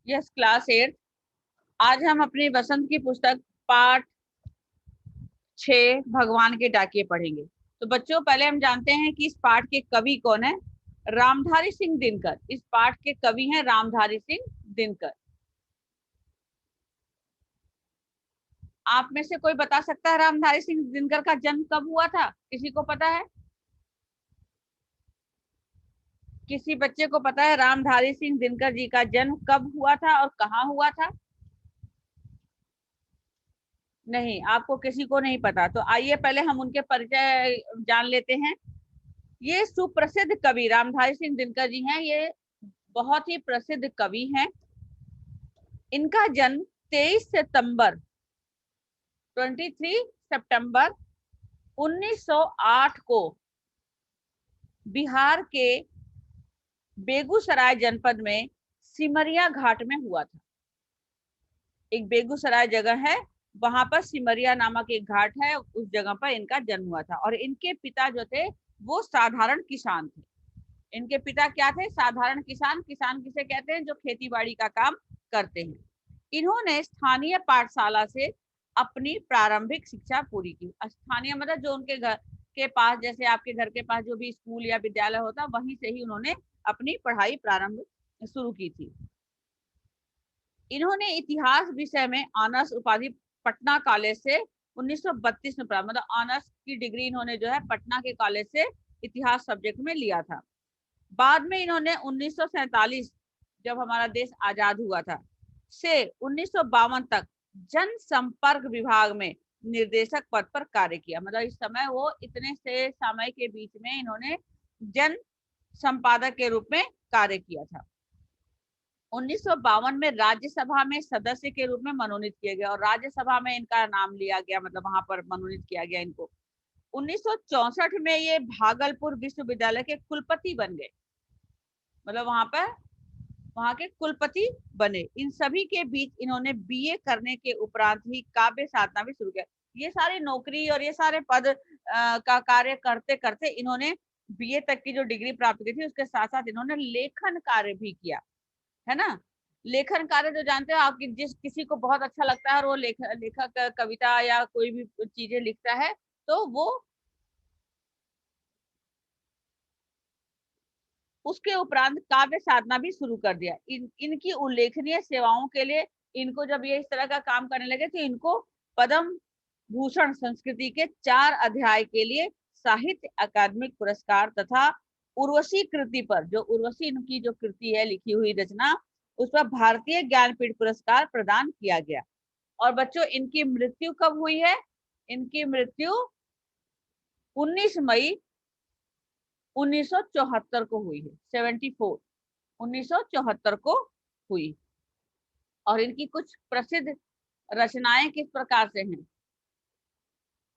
Yes, class 8। आज हम अपनी बसंत की पुस्तक पाठ 6 भगवान के डाकिये पढ़ेंगे। तो बच्चों, पहले हम जानते हैं कि इस पाठ के कवि कौन है। रामधारी सिंह दिनकर इस पाठ के कवि हैं, रामधारी सिंह दिनकर। आप में से कोई बता सकता है रामधारी सिंह दिनकर का जन्म कब हुआ था? किसी को पता है? किसी बच्चे को पता है रामधारी सिंह दिनकर जी का जन्म कब हुआ था और कहाँ हुआ था? नहीं, आपको किसी को नहीं पता। तो आइए पहले हम उनके परिचय जान लेते हैं। ये सुप्रसिद्ध कवि रामधारी सिंह दिनकर जी हैं। ये बहुत ही प्रसिद्ध कवि हैं। इनका जन्म 23 सितंबर 1908 को बिहार के बेगूसराय जनपद में सिमरिया घाट में हुआ था। एक बेगूसराय जगह है, वहां पर सिमरिया नामक एक घाट है, उस जगह पर इनका जन्म हुआ था। और इनके पिता जो थे वो साधारण किसान थे। इनके पिता क्या थे? साधारण किसान। किसान किसे कहते हैं? जो खेती बाड़ी का काम करते हैं। इन्होंने स्थानीय पाठशाला से अपनी प्रारंभिक शिक्षा पूरी की। स्थानीय मतलब जो उनके घर के पास, जैसे आपके घर के पास जो भी स्कूल या विद्यालय होता, वहीं से ही उन्होंने अपनी पढ़ाई प्रारंभ शुरू की थी। इन्होंने इतिहास विषय में ऑनर्स उपाधि पटना कॉलेज से 1932 में प्राप्त, मतलब ऑनर्स की डिग्री इन्होंने जो है पटना के कॉलेज से इतिहास सब्जेक्ट में लिया था। बाद में इन्होंने 1947, जब हमारा देश आजाद हुआ था, से 1952 तक जनसंपर्क विभाग में निर्देशक पद पर कार्य किया। मतलब इस समय वो इतने से समय के बीच में इन्होंने जन संपादक के रूप में कार्य किया था। 1952 में राज्यसभा में सदस्य के रूप में मनोनीत किए गए और राज्यसभा में इनका नाम लिया गया, मतलब वहां पर मनोनीत किया गया इनको। 1964 में ये भागलपुर विश्वविद्यालय के कुलपति बन गए, मतलब वहां के कुलपति बने। इन सभी के बीच इन्होंने बीए करने के उपरांत ही काव्य साधना भी शुरू किया। ये सारी नौकरी और ये सारे पद का कार्य करते करते इन्होंने बीए तक की जो डिग्री प्राप्त की थी, उसके साथ साथ इन्होंने लेखन कार्य भी किया, है ना। लेखन कार्य जो जानते हो आप, जिस किसी को बहुत अच्छा लगता है और वो लेखक कविता या कोई भी चीजें लिखता है, तो वो उसके उपरांत काव्य साधना भी शुरू कर दिया। इनकी उल्लेखनीय सेवाओं के लिए इनको, जब ये इस तरह का काम करने लगे, तो इनको पद्म भूषण संस्कृति के 4 अध्याय के लिए साहित्य अकादमिक पुरस्कार तथा उर्वशी कृति पर, जो उर्वशी इनकी जो कृति है, लिखी हुई रचना, उस पर भारतीय ज्ञानपीठ पुरस्कार प्रदान किया गया। और बच्चों, इनकी मृत्यु कब हुई है? इनकी मृत्यु 19 मई 1974 को हुई है। 74 1974 को हुई। और इनकी कुछ प्रसिद्ध रचनाएं किस प्रकार से हैं,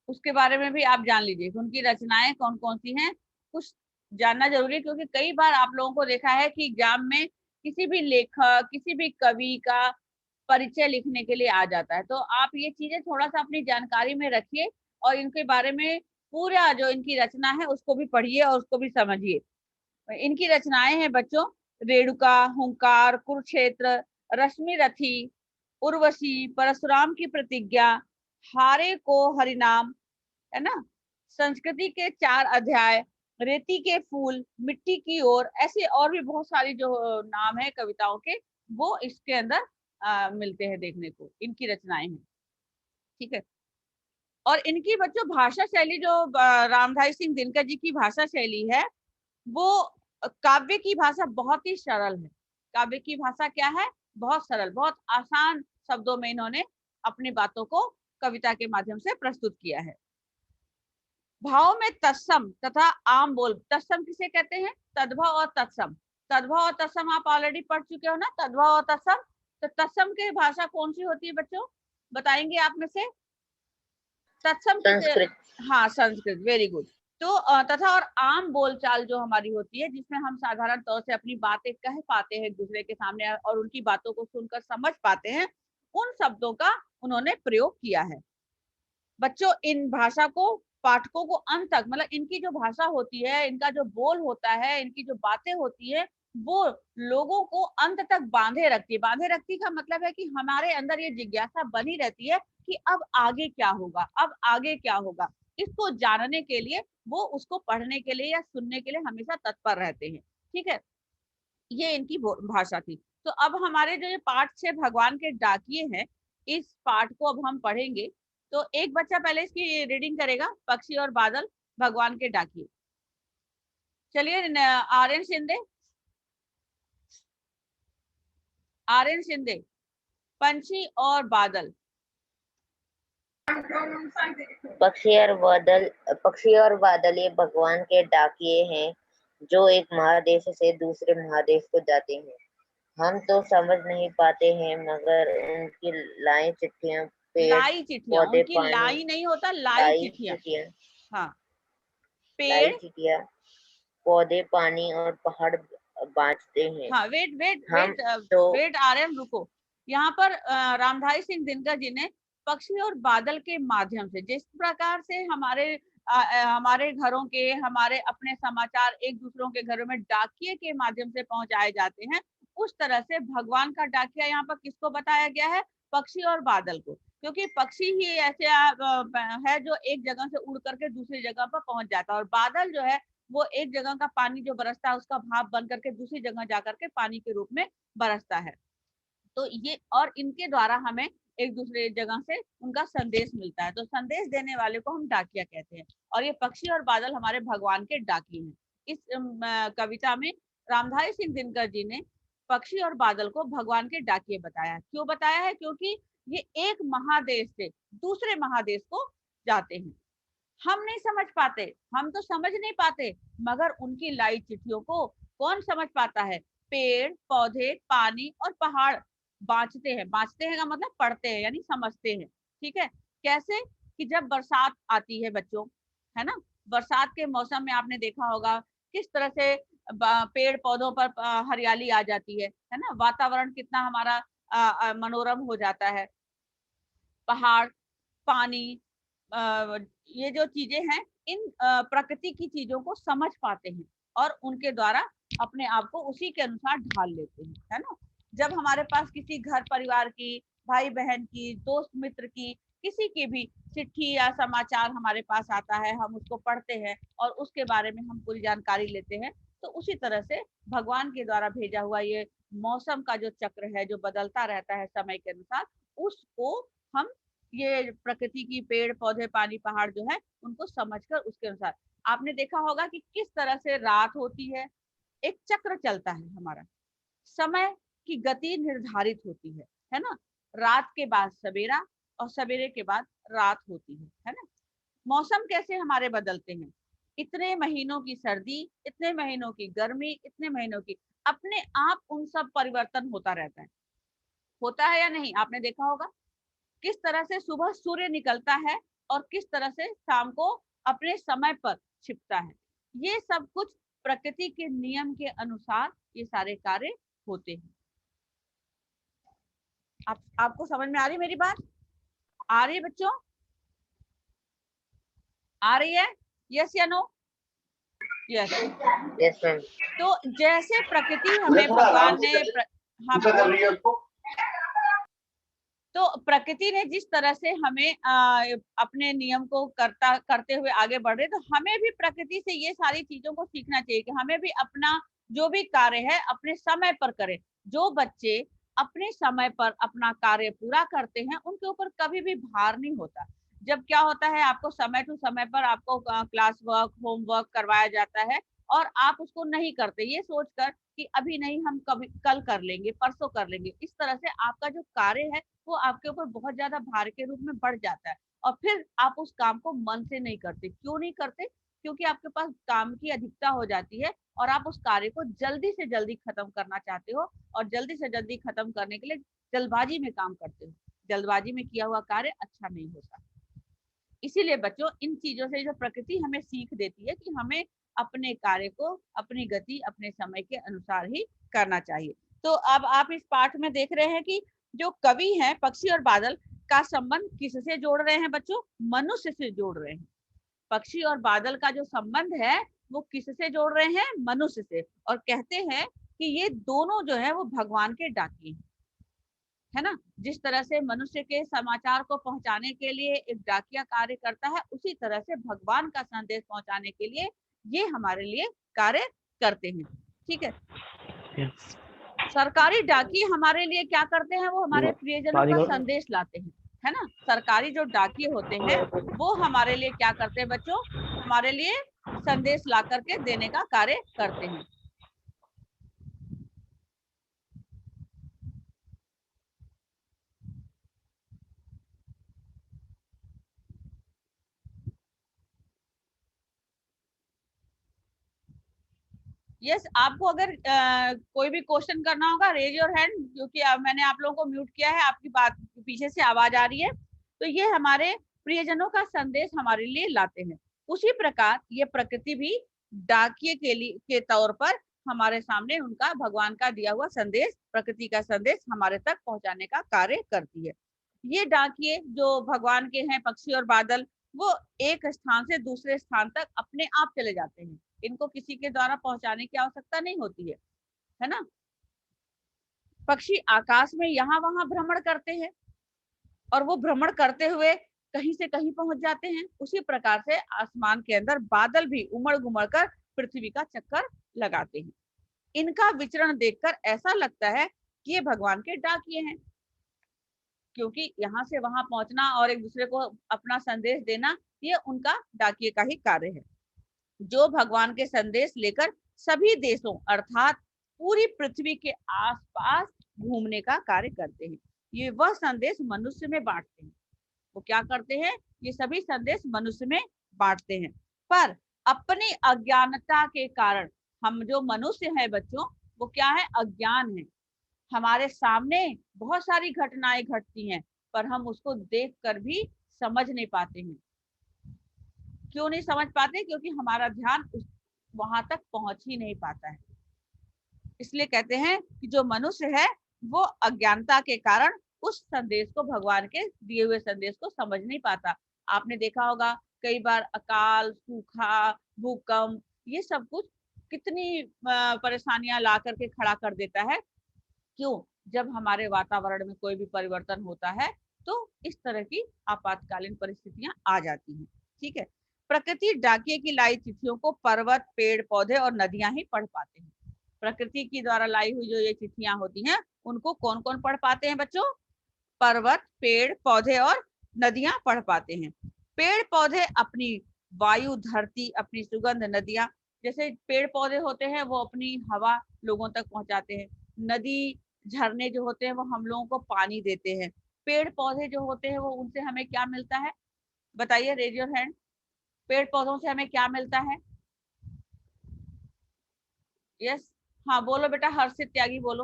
उसके बारे में भी आप जान लीजिए। उनकी रचनाएं कौन कौन सी हैं, कुछ जानना जरूरी है, क्योंकि कई बार आप लोगों को देखा है कि एग्जाम में किसी भी लेखक, किसी भी कवि का परिचय लिखने के लिए आ जाता है। तो आप ये चीजें थोड़ा सा अपनी जानकारी में रखिए और इनके बारे में पूरा जो इनकी रचना है उसको भी पढ़िए और उसको भी समझिए। इनकी रचनाएं हैं बच्चों, रेणुका, हुंकार, कुरुक्षेत्र, रश्मि रथी, उर्वशी, परशुराम की प्रतिज्ञा, हारे को हरिनाम, है ना, संस्कृति के 4 अध्याय, रेती के फूल, मिट्टी की ओर, ऐसे और भी बहुत सारी जो नाम है कविताओं के, वो इसके अंदर मिलते हैं देखने को। इनकी रचनाएं हैं, ठीक है। और इनकी बच्चों भाषा शैली, जो रामधारी सिंह दिनकर जी की भाषा शैली है, वो काव्य की भाषा बहुत ही सरल है। काव्य की भाषा क्या है? बहुत सरल, बहुत आसान शब्दों में इन्होंने अपनी बातों को कविता के माध्यम से प्रस्तुत किया है। भाव में तत्सम तथा आम बोल, तत्सम किसे कहते हैं? तद्भव और तत्सम। तद्भव और तत्सम आप ऑलरेडी पढ़ चुके हो ना, तद्भव और तत्सम। तो तत्सम की भाषा कौन सी होती है बच्चों, बताएंगे आप में से? तत्सम किसे? संस्कृत। हाँ, संस्कृत, वेरी गुड। तो तथा और आम बोलचाल जो हमारी होती है, जिसमें हम साधारण तौर से अपनी बातें कह पाते हैं एक दूसरे के सामने और उनकी बातों को सुनकर समझ पाते हैं, उन शब्दों का उन्होंने प्रयोग किया है। बच्चों, इन भाषा को पाठकों को अंत तक, मतलब इनकी जो भाषा होती है, इनका जो बोल होता है, इनकी जो बातें होती है, वो लोगों को अंत तक बांधे रखती है। बांधे रखती का मतलब है कि हमारे अंदर ये जिज्ञासा बनी रहती है कि अब आगे क्या होगा, अब आगे क्या होगा। इसको जानने के लिए वो उसको पढ़ने के लिए या सुनने के लिए हमेशा तत्पर रहते हैं। ठीक है, ये इनकी भाषा थी। तो अब हमारे जो ये पाठ 6 भगवान के डाकिए हैं, इस पाठ को अब हम पढ़ेंगे। तो एक बच्चा पहले इसकी रीडिंग करेगा, पक्षी और बादल भगवान के डाकिए। चलिए आर्यन शिंदे, आर्यन शिंदे, पंछी और बादल। पक्षी और बादल ये भगवान के डाकिए हैं जो एक महादेश से दूसरे महादेश को जाते हैं। हम तो समझ नहीं पाते हैं मगर उनकी लाई चिट्ठियां पेड़ लाई चिट्ठियां, पौधे उनकी पानी लाई नहीं होता, लाई लाई चिट्ठियां। चिट्ठियां हाँ, लाई पेड़। चिट्ठियां पौधे पानी और पहाड़ बांटते हैं। हाँ, वेट वेट हम वेट तो वेट आर्यन, रुको। यहाँ पर रामधारी सिंह दिनकर जी ने पक्षी और बादल के माध्यम से, जिस प्रकार से हमारे घरों के, हमारे अपने समाचार एक दूसरों के घरों में डाकिए के माध्यम से पहुंचाए जाते हैं, उस तरह से भगवान का डाकिया यहाँ पर किसको बताया गया है? पक्षी और बादल को। क्योंकि पक्षी ही ऐसे है जो एक जगह से उड़ करके दूसरी जगह पर पहुंच जाता है, और बादल जो है वो एक जगह का पानी जो बरसता है उसका भाप बन करके दूसरी जगह जाकर के पानी के रूप में बरसता है। तो ये, और इनके द्वारा हमें एक दूसरे जगह से उनका संदेश मिलता है। तो संदेश देने वाले को हम डाकिया कहते हैं, और ये पक्षी और बादल हमारे भगवान के डाकी हैं। इस कविता में रामधारी सिंह दिनकर जी ने पक्षी और बादल को भगवान के डाकिए बताया। क्यों बताया है? क्योंकि ये एक महादेश से दूसरे महादेश को जाते हैं। हम नहीं समझ पाते, हम तो समझ नहीं पाते, मगर उनकी लाई चिट्ठियों को कौन समझ पाता है? पेड़ पौधे पानी और पहाड़ बाँचते हैं। बाँचते हैं का मतलब पढ़ते हैं, यानी समझते हैं। ठीक है, कैसे? कि जब बरसात आती है बच्चों, है ना, बरसात के मौसम में आपने देखा होगा किस तरह से पेड़ पौधों पर हरियाली आ जाती है ना, वातावरण कितना हमारा मनोरम हो जाता है। पहाड़, पानी, ये जो चीजें हैं, इन प्रकृति की चीजों को समझ पाते हैं और उनके द्वारा अपने आप को उसी के अनुसार ढाल लेते हैं, है ना। जब हमारे पास किसी घर परिवार की, भाई बहन की, दोस्त मित्र की, किसी की भी चिट्ठी या समाचार हमारे पास आता है, हम उसको पढ़ते हैं और उसके बारे में हम पूरी जानकारी लेते हैं, तो उसी तरह से भगवान के द्वारा भेजा हुआ ये मौसम का जो चक्र है, जो बदलता रहता है समय के अनुसार, उसको हम, ये प्रकृति की पेड़ पौधे पानी पहाड़ जो है उनको समझकर उसके अनुसार, आपने देखा होगा कि किस तरह से रात होती है, एक चक्र चलता है हमारा, समय की गति निर्धारित होती है ना। रात के बाद सवेरा और सवेरे के बाद रात होती है ना। मौसम कैसे हमारे बदलते हैं, इतने महीनों की सर्दी, इतने महीनों की गर्मी, इतने महीनों की, अपने आप उन सब परिवर्तन होता रहता है। होता है या नहीं, आपने देखा होगा किस तरह से सुबह सूर्य निकलता है और किस तरह से शाम को अपने समय पर छिपता है। ये सब कुछ प्रकृति के नियम के अनुसार ये सारे कार्य होते हैं। आपको समझ में आ रही मेरी बात? आ रही है बच्चों? आ रही है? यस या नो? यस। Yes ma'am. तो जैसे प्रकृति हमें भगवान ने हाँ बोलो। तो प्रकृति ने जिस तरह से हमें अपने नियम को करते हुए आगे बढ़ रहे, तो हमें भी प्रकृति से ये सारी चीजों को सीखना चाहिए कि हमें भी अपना जो भी कार्य है अपने समय पर करें। जो बच्चे अपने समय पर अपना कार्य पूरा करते हैं उनके ऊपर कभी भी भार नहीं होता। जब क्या होता है, आपको समय टू समय पर आपको क्लास वर्क, होमवर्क करवाया जाता है और आप उसको नहीं करते, ये सोचकर कि अभी नहीं, हम कभी कल कर लेंगे, परसों कर लेंगे, इस तरह से आपका जो कार्य है वो आपके ऊपर बहुत ज्यादा भार के रूप में बढ़ जाता है और फिर आप उस काम को मन से नहीं करते। क्यों नहीं करते? क्योंकि आपके पास काम की अधिकता हो जाती है और आप उस कार्य को जल्दी से जल्दी खत्म करना चाहते हो, और जल्दी से जल्दी खत्म करने के लिए जल्दबाजी में काम करते हो। जल्दबाजी में किया हुआ कार्य अच्छा नहीं होता। इसीलिए बच्चों, इन चीजों से जो प्रकृति हमें सीख देती है कि हमें अपने कार्य को अपनी गति अपने समय के अनुसार ही करना चाहिए। तो अब आप इस पाठ में देख रहे हैं कि जो कवि हैं पक्षी और बादल का संबंध किससे जोड़ रहे हैं बच्चों? मनुष्य से जोड़ रहे हैं। पक्षी और बादल का जो संबंध है वो किससे जोड़ रहे हैं? मनुष्य से। और कहते हैं कि ये दोनों जो है वो भगवान के डाकिए है ना। जिस तरह से मनुष्य के समाचार को पहुंचाने के लिए एक डाकिया कार्य करता है, उसी तरह से भगवान का संदेश पहुंचाने के लिए ये हमारे लिए कार्य करते हैं। ठीक है। सरकारी डाकिए हमारे लिए क्या करते हैं, वो हमारे प्रियजनों का संदेश लाते हैं, है ना। सरकारी जो डाकिए होते हैं वो हमारे लिए क्या करते हैं बच्चों, हमारे लिए संदेश ला करके देने का कार्य करते हैं। यस, आपको अगर कोई भी क्वेश्चन करना होगा रेज योर हैंड, क्योंकि मैंने आप लोगों को म्यूट किया है, आपकी बात पीछे से आवाज आ रही है। तो ये हमारे प्रियजनों का संदेश हमारे लिए लाते हैं। उसी प्रकार ये प्रकृति भी डाकिए के तौर पर हमारे सामने उनका भगवान का दिया हुआ संदेश, प्रकृति का संदेश हमारे तक पहुंचाने का कार्य करती है। ये डाकिए जो भगवान के हैं, पक्षी और बादल, वो एक स्थान से दूसरे स्थान तक अपने आप चले जाते हैं। इनको किसी के द्वारा पहुंचाने की आवश्यकता नहीं होती है ना। पक्षी आकाश में यहाँ वहां भ्रमण करते हैं और वो भ्रमण करते हुए कहीं से कहीं पहुंच जाते हैं। उसी प्रकार से आसमान के अंदर बादल भी उमड़ घुमड़ कर पृथ्वी का चक्कर लगाते हैं। इनका विचरण देखकर ऐसा लगता है कि ये भगवान के डाकिए हैं, क्योंकि यहाँ से वहां पहुंचना और एक दूसरे को अपना संदेश देना, ये उनका डाकिए का ही कार्य है, जो भगवान के संदेश लेकर सभी देशों अर्थात पूरी पृथ्वी के आसपास घूमने का कार्य करते हैं। ये वह संदेश मनुष्य में बांटते हैं। वो क्या करते हैं, ये सभी संदेश मनुष्य में बांटते हैं। पर अपनी अज्ञानता के कारण हम जो मनुष्य हैं बच्चों, वो क्या है, अज्ञान है। हमारे सामने बहुत सारी घटनाएं घटती हैं, पर हम उसको देखकर भी समझ नहीं पाते हैं। क्यों नहीं समझ पाते, क्योंकि हमारा ध्यान वहां तक पहुंच ही नहीं पाता है। इसलिए कहते हैं कि जो मनुष्य है वो अज्ञानता के कारण उस संदेश को, भगवान के दिए हुए संदेश को समझ नहीं पाता। आपने देखा होगा कई बार अकाल, सूखा, भूकंप, ये सब कुछ कितनी परेशानियां ला करके खड़ा कर देता है। क्यों, जब हमारे वातावरण में कोई भी परिवर्तन होता है तो इस तरह की आपातकालीन परिस्थितियां आ जाती हैं। ठीक है। प्रकृति डाकिए की लाई चिट्ठियों को पर्वत, पेड़ पौधे और नदियां ही पढ़ पाते हैं। प्रकृति की द्वारा लाई हुई जो ये चिट्ठियां होती हैं, उनको कौन कौन पढ़ पाते हैं बच्चों, पर्वत, पेड़ पौधे और नदियां पढ़ पाते हैं। पेड़ पौधे अपनी वायु, धरती अपनी सुगंध, नदियां, जैसे पेड़ पौधे होते हैं वो अपनी हवा लोगों तक पहुंचाते हैं। नदी, झरने जो होते हैं वो हम लोगों को पानी देते हैं। पेड़ पौधे जो होते हैं वो, उनसे हमें क्या मिलता है, बताइए, रेज योर हैंड। पेड़ पौधों से हमें क्या मिलता है। यस, हाँ बोलो बेटा, हर्षित त्यागी बोलो,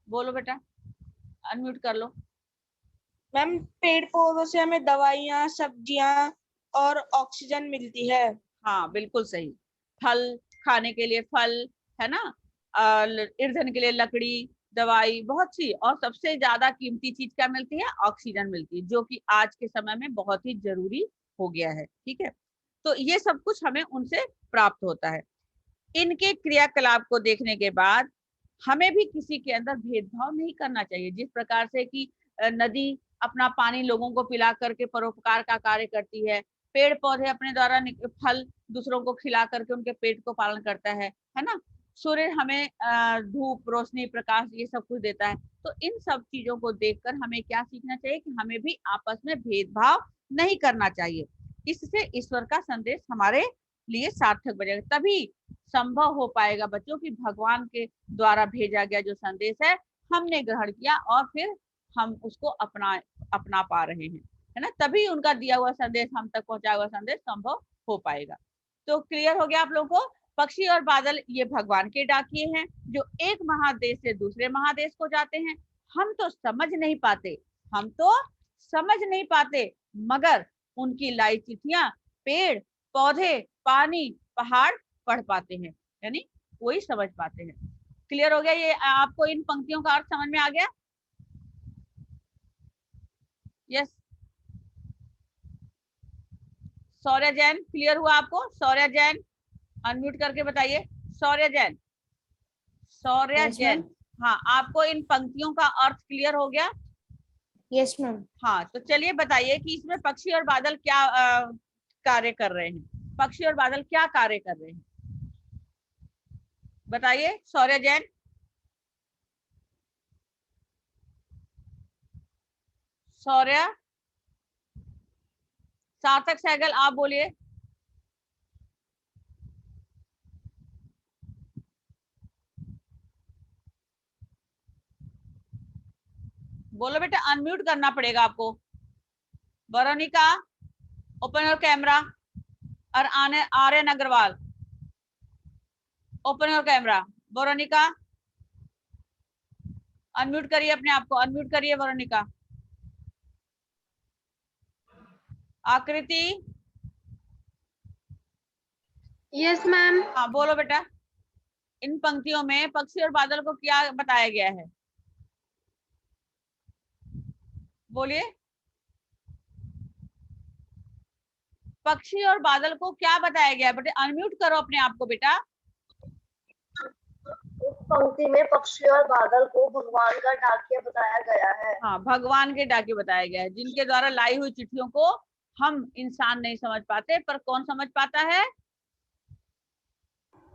बोलो बेटा, अनम्यूट कर लो। मैम, पेड़ पौधों से हमें दवाइयाँ, सब्जियां और ऑक्सीजन मिलती है। हाँ बिल्कुल सही। फल, खाने के लिए फल, है ना, ईंधन के लिए लकड़ी, दवाई, बहुत सी, और सबसे ज्यादा कीमती चीज क्या मिलती है, ऑक्सीजन मिलती है, जो कि आज के समय में बहुत ही जरूरी हो गया है। ठीक है। तो ये सब कुछ हमें उनसे प्राप्त होता है। इनके क्रियाकलाप को देखने के बाद हमें भी किसी के अंदर भेदभाव नहीं करना चाहिए। जिस प्रकार से कि नदी अपना पानी लोगों को पिला करके परोपकार का कार्य करती है, पेड़ पौधे अपने द्वारा फल दूसरों को खिला करके उनके पेट को पालन करता है ना। सूर्य हमें धूप, रोशनी, प्रकाश, ये सब कुछ देता है। तो इन सब चीजों को देखकर हमें क्या सीखना चाहिए कि हमें भी आपस में भेदभाव नहीं करना चाहिए। इससे ईश्वर का संदेश हमारे लिए सार्थक बनेगा, तभी संभव हो पाएगा बच्चों कि भगवान के द्वारा भेजा गया जो संदेश है हमने ग्रहण किया और फिर हम उसको अपना पा रहे हैं, है ना। तभी उनका दिया हुआ संदेश, हम तक पहुंचा हुआ संदेश संभव हो पाएगा। तो क्लियर हो गया आप लोगों को। पक्षी और बादल ये भगवान के डाकिए हैं जो एक महादेश से दूसरे महादेश को जाते हैं। हम तो समझ नहीं पाते, हम तो समझ नहीं पाते, मगर उनकी लाई चिट्ठियां पेड़ पौधे, पानी, पहाड़ पढ़ पाते हैं, यानी वही समझ पाते हैं। क्लियर हो गया ये आपको, इन पंक्तियों का अर्थ समझ में आ गया। यस, सौर्य जैन, क्लियर हुआ आपको। सौर्य जैन अनम्यूट करके बताइए। सौर्य जैन, शौर्य Yes, जैन। ma'am. हाँ, आपको इन पंक्तियों का अर्थ क्लियर हो गया? Yes ma'am. हाँ, तो चलिए बताइए कि इसमें पक्षी और बादल क्या कार्य कर रहे हैं। पक्षी और बादल क्या कार्य कर रहे हैं, बताइए शौर्य जैन। शौर्य, सार्थक सहगल, आप बोलिए। बोलो बेटा, अनम्यूट करना पड़ेगा आपको। Veronica, open your camera. और Aryan Agarwal, open your camera. Veronica, unmute करिए अपने आप को, अनम्यूट करिए वरोनिका। आकृति, यस मैम। हाँ बोलो बेटा, इन पंक्तियों में पक्षी और बादल को क्या बताया गया है, बोलिए। पक्षी और बादल को क्या बताया गया है बेटे, अनम्यूट करो अपने आप को बेटा। इस पंक्ति में पक्षी और बादल को भगवान का डाकिया बताया गया है। हाँ, भगवान के डाके बताया गया है, जिनके द्वारा लाई हुई चिट्ठियों को हम इंसान नहीं समझ पाते, पर कौन समझ पाता है?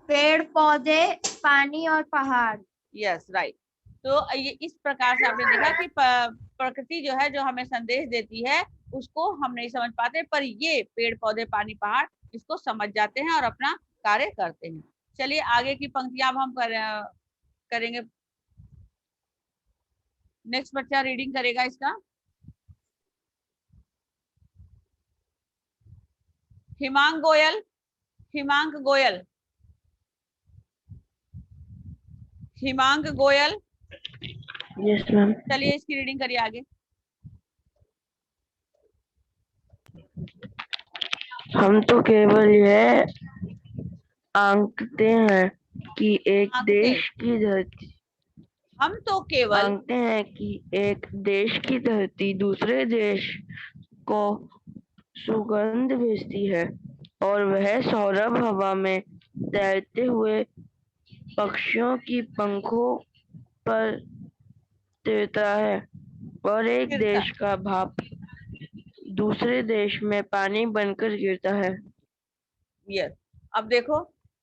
पेड़ पौधे, पानी और पहाड़। Yes right. तो ये इस प्रकार से आपने देखा कि प्रकृति जो है, जो हमें संदेश देती है, उसको हम नहीं समझ पाते, पर ये पेड़ पौधे पानी पहाड़ इसको समझ जाते हैं और अपना कार्य करते हैं। चलिए आगे की पंक्तियां अब हम करेंगे। नेक्स्ट बच्चा रीडिंग करेगा इसका। हिमांग गोयल, हिमांग गोयल, हिमांग गोयल। Yes ma'am. चलिए इसकी रीडिंग करिए आगे। हम तो केवल यह आंकते हैं कि एक देश की धरती हम तो केवल आंकते हैं कि एक देश की धरती दूसरे देश को सुगंध भेजती है और वह सौरभ हवा में तैरते हुए पक्षियों की पंखों पर तैरता है और एक गिरता देश का भाप दूसरे देश में पानी बनकर गिरता है। यस, अब देखो,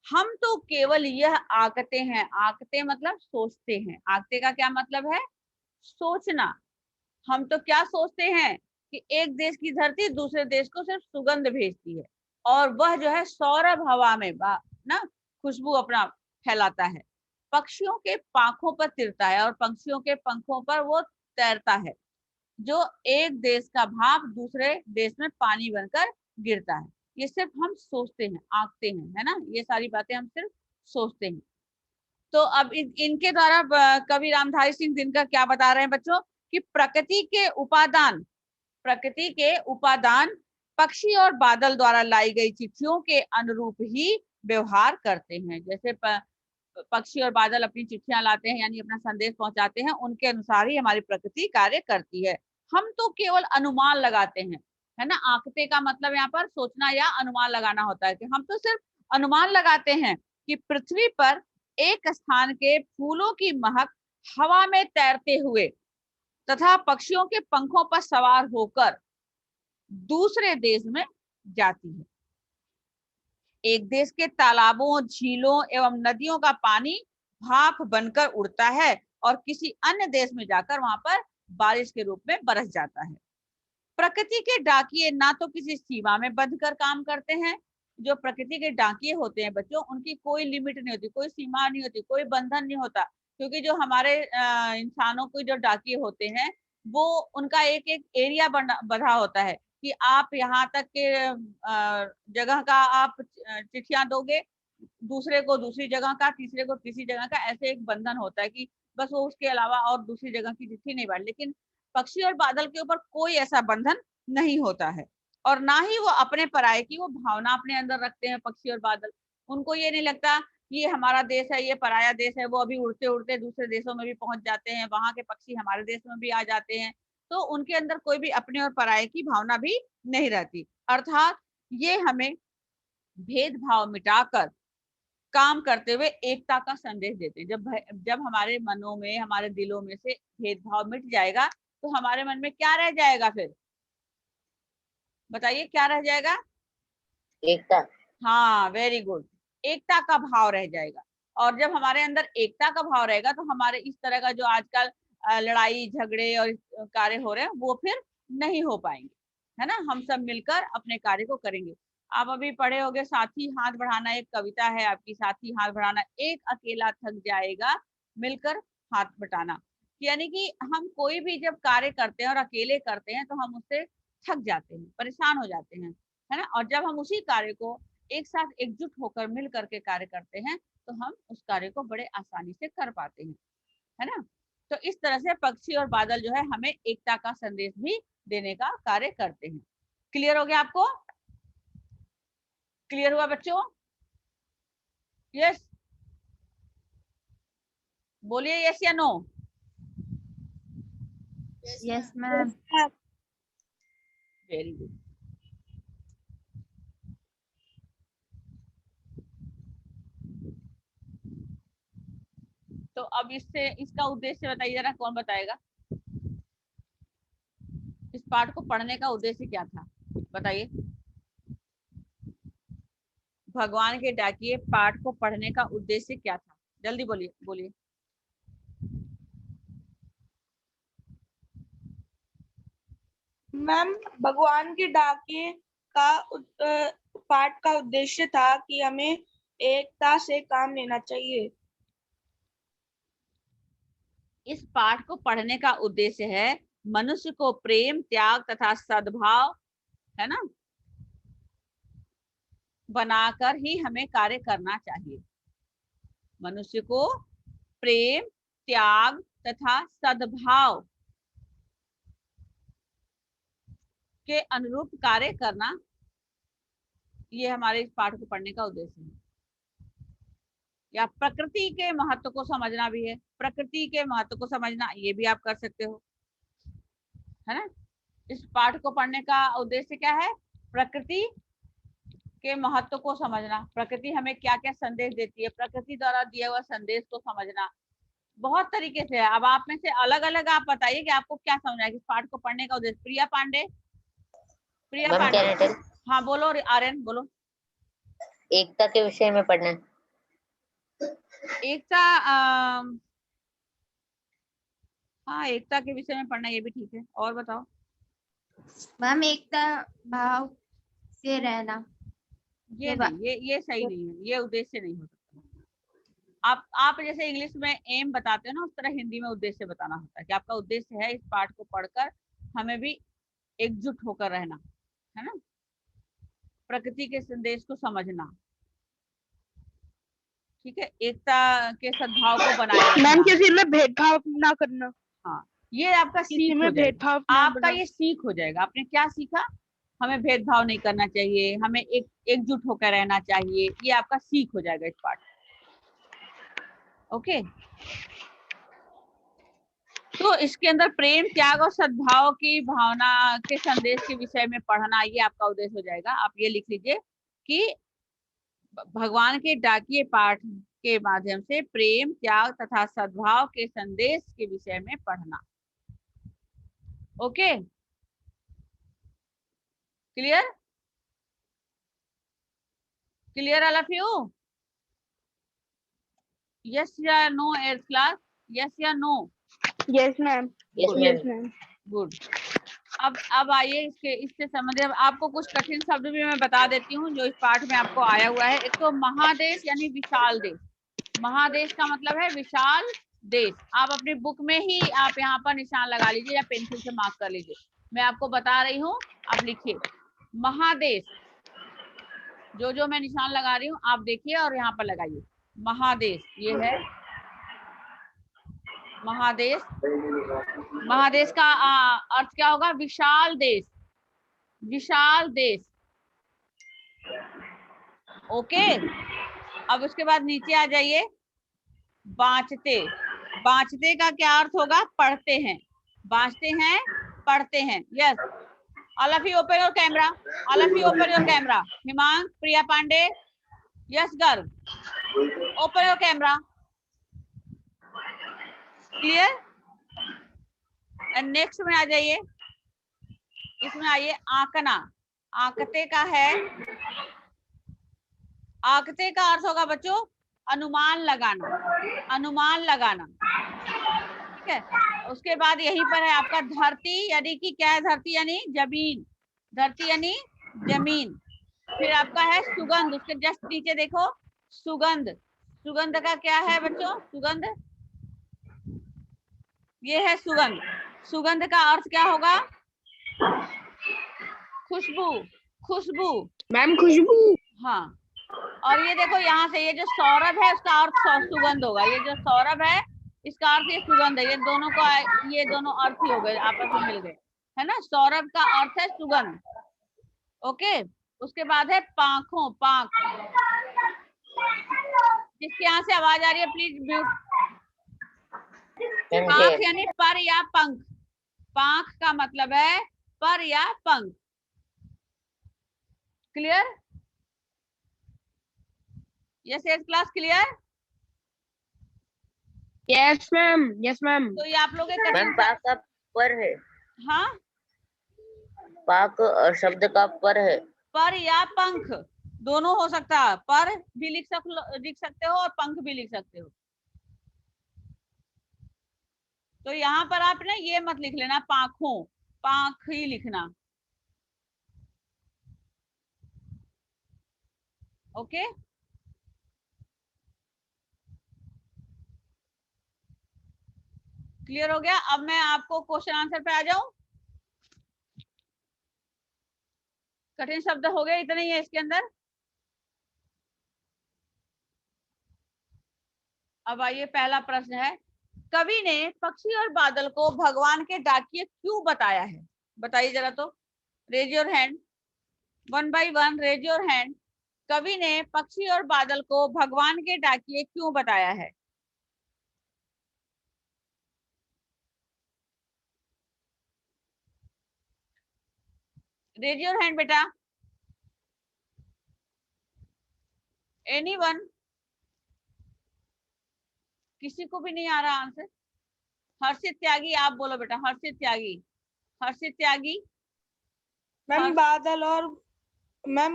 हम तो केवल यह आकते हैं। आकते मतलब सोचते हैं। आकते का क्या मतलब है? सोचना। हम तो क्या सोचते हैं कि एक देश की धरती दूसरे देश को सिर्फ सुगंध भेजती है और वह जो है सौरभ हवा में ना खुशबू अपना फैलाता है, पक्षियों के पांखों पर तिरता है और पक्षियों के पंखों पर वो तैरता है, जो एक देश का भाप दूसरे देश में पानी बनकर गिरता है। ये सिर्फ हम सोचते हैं, आंकते हैं, है ना, ये सारी बातें हम सिर्फ सोचते हैं। तो अब इनके द्वारा कवि रामधारी सिंह दिनकर क्या बता रहे हैं बच्चों, कि प्रकृति के उपादान पक्षी और बादल द्वारा लाई गई चिट्ठियों के अनुरूप ही व्यवहार करते हैं। जैसे पक्षी और बादल अपनी चिट्ठियां लाते हैं, यानी अपना संदेश पहुंचाते हैं, उनके अनुसार ही हमारी प्रकृति कार्य करती है। हम तो केवल अनुमान लगाते हैं, है ना। आंकते का मतलब यहाँ पर सोचना या अनुमान लगाना होता है, कि हम तो सिर्फ अनुमान लगाते हैं कि पृथ्वी पर एक स्थान के फूलों की महक हवा में तैरते हुए तथा पक्षियों के पंखों पर सवार होकर दूसरे देश में जाती है। एक देश के तालाबों, झीलों एवं नदियों का पानी भाप बनकर उड़ता है और किसी अन्य देश में जाकर वहां पर बारिश के रूप में बरस जाता है। प्रकृति के डाकिये ना तो किसी सीमा में बंध कर काम करते हैं। जो प्रकृति के डाकिये होते हैं बच्चों, उनकी कोई लिमिट नहीं होती, कोई सीमा नहीं होती, कोई बंधन नहीं होता। क्योंकि जो हमारे इंसानों के जो डाकिये होते हैं, वो उनका एक एक एरिया बंधा होता है कि आप यहाँ तक के जगह का आप चिट्ठियां दोगे, दूसरे को दूसरी जगह का, तीसरे को तीसरी जगह का, ऐसे एक बंधन होता है कि बस वो उसके अलावा और दूसरी जगह की चिट्ठी नहीं बांट। लेकिन पक्षी और बादल के ऊपर कोई ऐसा बंधन नहीं होता है, और ना ही वो अपने पराये की वो भावना अपने अंदर रखते हैं। पक्षी और बादल, उनको ये नहीं लगता ये हमारा देश है, ये पराया देश है। वो अभी उड़ते उड़ते दूसरे देशों में भी पहुंच जाते हैं, वहां के पक्षी हमारे देश में भी आ जाते हैं, तो उनके अंदर कोई भी अपने और पराये की भावना भी नहीं रहती। अर्थात ये हमें भेदभाव मिटाकर काम करते हुए एकता का संदेश देते हैं। जब हमारे मनों में, हमारे दिलों में से भेदभाव मिट जाएगा तो हमारे मन में क्या रह जाएगा? फिर बताइए क्या रह जाएगा? एकता। हाँ, वेरी गुड, एकता का भाव रह जाएगा। और जब हमारे अंदर एकता का भाव रहेगा तो हमारे इस तरह का जो आजकल लड़ाई झगड़े और कार्य हो रहे हैं वो फिर नहीं हो पाएंगे, है ना। हम सब मिलकर अपने कार्य को करेंगे। आप अभी पढ़े होंगे साथी हाथ बढ़ाना, एक कविता है आपकी, साथी हाथ बढ़ाना, एक अकेला थक जाएगा मिलकर हाथ बटाना। यानी कि हम कोई भी जब कार्य करते हैं और अकेले करते हैं तो हम उससे थक जाते हैं, परेशान हो जाते हैं, है ना। और जब हम उसी कार्य को एक साथ एकजुट होकर मिल करके कार्य करते हैं तो हम उस कार्य को बड़े आसानी से कर पाते हैं, है ना। तो इस तरह से पक्षी और बादल जो है हमें एकता का संदेश भी देने का कार्य करते हैं। क्लियर हो गया आपको? क्लियर हुआ बच्चों? यस, बोलिए यस या no. Yes, ma'am. Very good. तो अब इसका उद्देश्य बताइए जरा, कौन बताएगा? इस पाठ को पढ़ने का उद्देश्य क्या था, बताइए। भगवान के डाकिए पाठ को पढ़ने का उद्देश्य क्या था? जल्दी बोलिए बोलिए। मैम, भगवान के डाकिए का पाठ का उद्देश्य था कि हमें एकता से काम लेना चाहिए। इस पाठ को पढ़ने का उद्देश्य है मनुष्य को प्रेम, त्याग तथा सद्भाव, है ना, बनाकर ही हमें कार्य करना चाहिए। मनुष्य को प्रेम, त्याग तथा सद्भाव के अनुरूप कार्य करना, ये हमारे इस पाठ को पढ़ने का उद्देश्य है। या प्रकृति के महत्व को समझना भी है, प्रकृति के महत्व को समझना, ये भी आप कर सकते हो, है ना। इस पाठ को पढ़ने का उद्देश्य क्या है? प्रकृति के महत्व को समझना, प्रकृति हमें क्या क्या संदेश देती है, प्रकृति द्वारा दिया हुआ संदेश को समझना। बहुत तरीके से है। अब आप में से अलग अलग आप बताइए कि आपको क्या समझना है इस पाठ को पढ़ने का उद्देश्य। प्रिया पांडे, प्रिया मैम पांडे, क्या हाँ बोलो। आर्यन बोलो। एकता के विषय में पढ़ना है। एकता, हाँ एकता के विषय में पढ़ना, ये भी ठीक है। और बताओ। मैम, एकता भाव से रहना। ये नहीं, ये सही नहीं है, ये उद्देश्य नहीं हो सकता। आप जैसे इंग्लिश में एम बताते हो ना, उस तरह हिंदी में उद्देश्य बताना होता है कि आपका उद्देश्य है इस पाठ को पढ़कर हमें भी एकजुट होकर रहना, है ना, प्रकृति के संदेश को समझना, ठीक है, एकता के सद्भाव को बनाए रखना। मैम, किसी में भेदभाव ना करना। हाँ, ये आपका सीख हो जाएगा, आपका ये सीख हो जाएगा। आपने क्या सीखा? हमें भेदभाव नहीं करना चाहिए, हमें एकजुट होकर रहना चाहिए, ये आपका सीख हो जाएगा इस पाठ। ओके, तो इसके अंदर प्रेम, त्याग और सद्भाव की भावना के संदेश के विषय में पढ़ना, ये आपका उद्देश्य हो जाएगा। आप ये लिख लीजिए कि भगवान के डाकिए पाठ के माध्यम से प्रेम, त्याग तथा सद्भाव के संदेश के विषय में पढ़ना। Okay, clear? Clear all of you? Yes या नो एट्थ क्लास? यस या no? Yes ma'am. Yes ma'am. Good. अब आइए इससे संबंधित आपको कुछ कठिन शब्द भी मैं बता देती हूँ जो इस पाठ में आपको आया हुआ है। एक तो महादेश यानी विशाल देश। महादेश का मतलब है विशाल देश। आप अपनी बुक में ही आप यहाँ पर निशान लगा लीजिए या पेंसिल से मार्क कर लीजिए। मैं आपको बता रही हूँ, आप लिखिए महादेश। जो मैं निशान लगा रही हूँ आप देखिए और यहाँ पर लगाइए महादेश। ये है महादेश। महादेश का अर्थ क्या होगा? विशाल देश, विशाल देश। ओके, अब उसके बाद नीचे आ जाइए। बाँचते, बाँचते का क्या अर्थ होगा? पढ़ते हैं, बाँचते हैं, पढ़ते हैं। Yes, all of you open your camera, all of you open your camera. Himang, Priya Pandey, yes girl, open your camera, clear. And next में आ जाइए, इसमें आइए आंकना। आंकते का है, आंकते का अर्थ होगा बच्चों अनुमान लगाना, अनुमान लगाना, ठीक है। उसके बाद यहीं पर है आपका धरती, यानी कि क्या है धरती यानी जमीन, धरती यानी जमीन। फिर आपका है सुगंध, उसके जस्ट नीचे देखो सुगंध, सुगंध का क्या है बच्चों, सुगंध ये है सुगंध। सुगंध का अर्थ क्या होगा, खुशबू, खुशबू मैम खुशबू। हाँ। और ये देखो यहाँ से ये जो सौरभ है उसका अर्थ सुगंध होगा, ये जो सौरभ है इसका अर्थ ये सुगंध है। ये दोनों का, ये दोनों अर्थ ही हो गए, आपस में मिल गए, है ना। सौरभ का अर्थ है सुगंध, ओके। उसके बाद है पांखों, पांख, जिसके यहाँ से आवाज आ रही है प्लीज म्यूट। पांख यानी पर या पंख, पांख का मतलब है पर या पंख, clear. Yes yes class clear. Yes ma'am, yes ma'am. तो ये आप लोग मैम पाक का पर है, हाँ पाक शब्द का पर है, पर या पंख दोनों हो सकता है, पर भी लिख सकते हो और पंख भी लिख सकते हो। तो यहाँ पर आप ना ये मत लिख लेना पांखों, पांख ही लिखना, ओके। क्लियर हो गया। अब मैं आपको क्वेश्चन आंसर पे आ जाऊं। कठिन शब्द हो गए इतने ही है इसके अंदर। अब आइए पहला प्रश्न है, कवि ने पक्षी और बादल को भगवान के डाकिए क्यों बताया है, बताइए जरा। तो raise your hand, one by one raise your hand. कवि ने पक्षी और बादल को भगवान के डाकिए क्यों बताया है। रेज योर हैंड बेटा, एनीवन। किसी को भी नहीं आ रहा आंसर। हर्षित त्यागी आप बोलो बेटा, हर्षित त्यागी, हर्षित त्यागी। मैम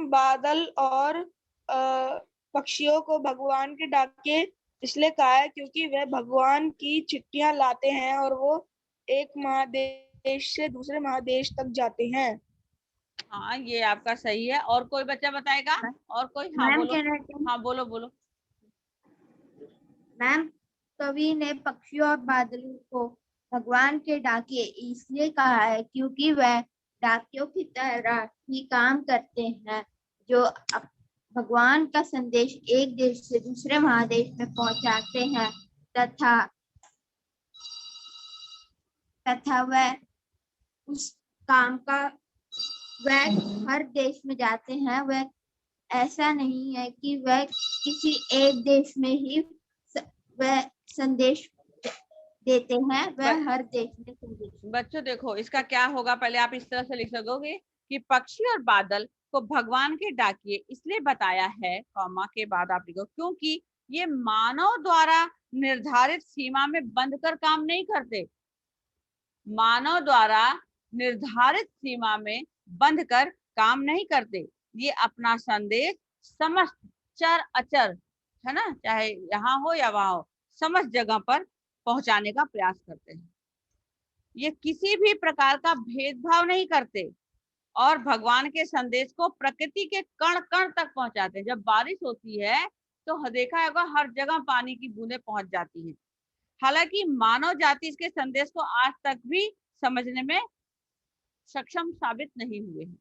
बादल और पक्षियों को भगवान के डाके इसलिए कहा है क्योंकि वे भगवान की चिट्ठियां लाते हैं और वो एक महादेश से दूसरे महादेश तक जाते हैं। हाँ ये आपका सही है। और कोई बच्चा बताएगा, और कोई। हाँ मैम बोलो, हाँ बोलो बोलो। मैम कवि ने पक्षियों और बादलों को भगवान के डाकिए इसलिए कहा है क्योंकि वह डाकियों की तरह ही काम करते हैं, जो भगवान का संदेश एक देश से दूसरे महादेश में पहुंचाते हैं, तथा वह उस काम का वह हर देश में जाते हैं। वह ऐसा नहीं है कि वह किसी एक देश में ही वह संदेश देते हैं, वह हर देश में संदेश। बच्चों देखो इसका क्या होगा, पहले आप इस तरह से लिख सकोगे कि पक्षी और बादल को भगवान के डाकिए इसलिए बताया है, कॉमा के बाद आप लिखो क्योंकि ये मानव द्वारा निर्धारित सीमा में बंद कर काम नहीं करते, मानव द्वारा निर्धारित सीमा में बंध कर काम नहीं करते। ये अपना संदेश समस्त चर अचर, है ना, चाहे यहाँ हो या वहां हो, समस्त जगह पर पहुंचाने का प्रयास करते हैं। ये किसी भी प्रकार का भेदभाव नहीं करते और भगवान के संदेश को प्रकृति के कण कण तक पहुंचाते हैं। जब बारिश होती है तो देखा होगा हर जगह पानी की बूंदें पहुंच जाती हैं। हालांकि मानव जाति इसके संदेश को आज तक भी समझने में सक्षम साबित नहीं हुए हैं।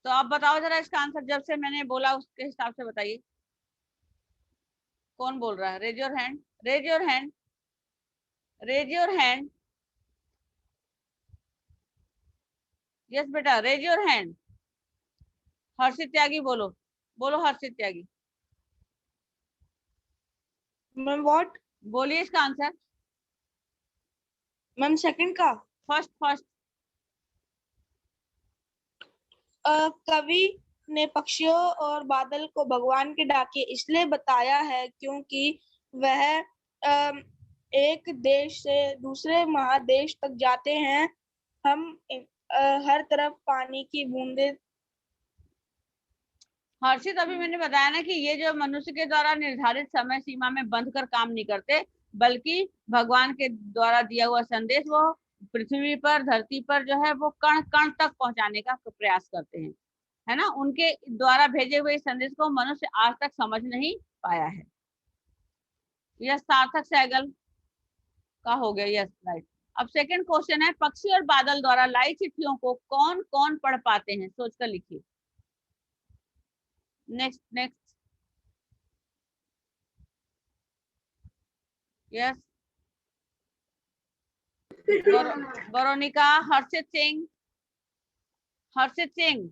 तो आप बताओ जरा इसका आंसर, जब से मैंने बोला उसके हिसाब से बताइए। कौन बोल रहा है, raise your hand, raise your hand, raise your hand. Yes बेटा raise your hand. Harshit Tyagi बोलो, बोलो हर्षित त्यागी। Ma'am what? बोलिए इसका आंसर। मैम सेकंड का। First first. कवि ने पक्षियों और बादल को भगवान के डाके इसलिए बताया है क्योंकि वह एक देश से दूसरे महादेश तक जाते हैं। हम हर तरफ पानी की बूंदें। हर्षित, अभी मैंने बताया ना कि ये जो मनुष्य के द्वारा निर्धारित समय सीमा में बंध कर काम नहीं करते, बल्कि भगवान के द्वारा दिया हुआ संदेश वो पृथ्वी पर, धरती पर जो है वो कण कण तक पहुंचाने का प्रयास करते हैं, है ना। उनके द्वारा भेजे हुए संदेश को मनुष्य आज तक समझ नहीं पाया है। यह सार्थक सहगल का हो गया, यस राइट। अब सेकंड क्वेश्चन है, पक्षी और बादल द्वारा लाई चिट्ठियों को कौन कौन पढ़ पाते हैं? सोचकर लिखिए। Next next, yes Veronica. Harshit Singh, Harshit Singh,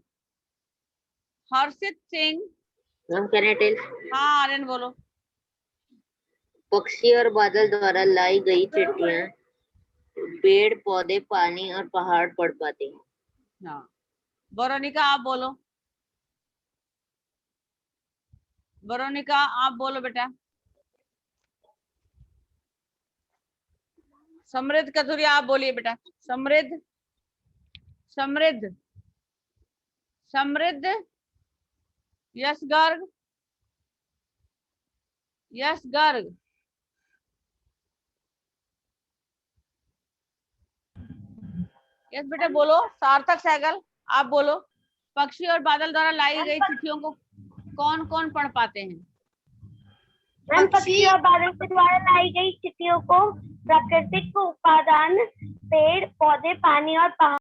Harshit Singh. Ma'am can I tell? हाँ आर्यन बोलो। पक्षी और बादल द्वारा लाई गई चिट्ठियां पेड़ पौधे पानी और पहाड़ पढ़ पाते हैं। हाँ वरोनिका आप बोलो, वरोनिका आप बोलो बेटा। समृद्ध कथुरिया आप बोलिए बेटा। समृद्ध, समृद्ध, समृद्ध। यश गर्ग, यश गर्ग। यस बेटा बोलो। सार्थक सहगल आप बोलो, पक्षी और बादल द्वारा लाई गई चिट्ठियों को कौन कौन पढ़ पाते हैं? पक्षी और बादल के द्वारा लाई गई चिट्ठियों को प्राकृतिक उपादान पेड़ पौधे पानी और पहाड़